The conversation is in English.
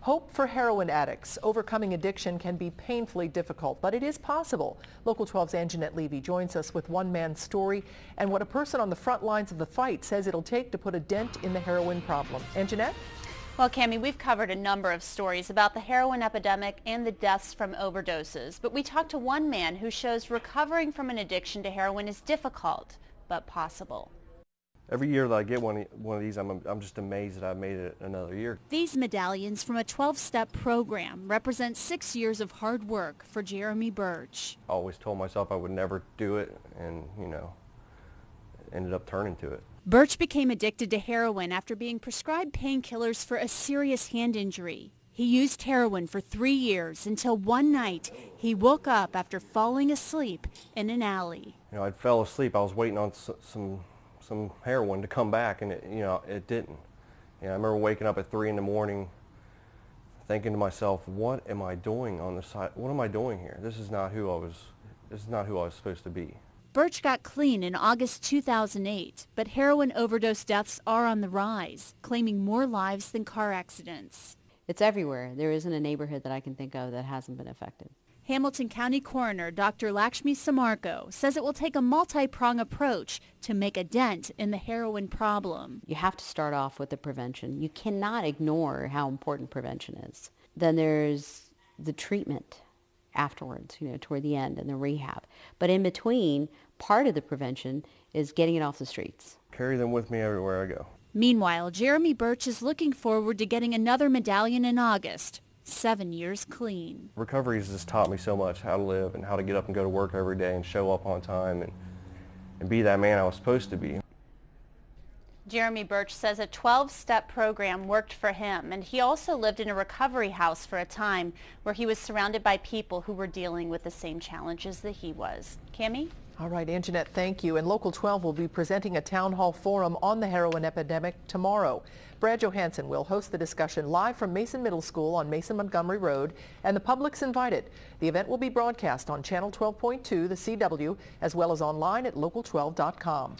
Hope for heroin addicts. Overcoming addiction can be painfully difficult, but it is possible. Local 12's Anjanette Levy joins us with one man's story and what a person on the front lines of the fight says it'll take to put a dent in the heroin problem. Anjanette? Well, Cammie, we've covered a number of stories about the heroin epidemic and the deaths from overdoses, but we talked to one man who shows recovering from an addiction to heroin is difficult, but possible. Every year that I get one of these, I'm just amazed that I made it another year. These medallions from a 12-step program represent 6 years of hard work for Jeremy Birch. I always told myself I would never do it, and ended up turning to it. Birch became addicted to heroin after being prescribed painkillers for a serious hand injury. He used heroin for 3 years until one night he woke up after falling asleep in an alley. I fell asleep. I was waiting on some heroin to come back, and it didn't. I remember waking up at 3 in the morning thinking to myself, what am I doing on the side? What am I doing here? This is not who I was supposed to be. Birch got clean in August 2008, but heroin overdose deaths are on the rise, claiming more lives than car accidents. It's everywhere. There isn't a neighborhood that I can think of that hasn't been affected. Hamilton County Coroner Dr. Lakshmi Samarko says it will take a multi-pronged approach to make a dent in the heroin problem. You have to start off with the prevention. You cannot ignore how important prevention is. Then there's the treatment afterwards, toward the end, and the rehab. But in between, part of the prevention is getting it off the streets. Carry them with me everywhere I go. Meanwhile, Jeremy Birch is looking forward to getting another medallion in August. 7 years clean. Recovery has just taught me so much, how to live and how to get up and go to work every day and show up on time and be that man I was supposed to be. Jeremy Birch says a 12-step program worked for him, and he also lived in a recovery house for a time where he was surrounded by people who were dealing with the same challenges that he was. Cammie? All right, Anjanette, thank you. And Local 12 will be presenting a town hall forum on the heroin epidemic tomorrow. Brad Johansson will host the discussion live from Mason Middle School on Mason-Montgomery Road, and the public's invited. The event will be broadcast on Channel 12.2, the CW, as well as online at local12.com.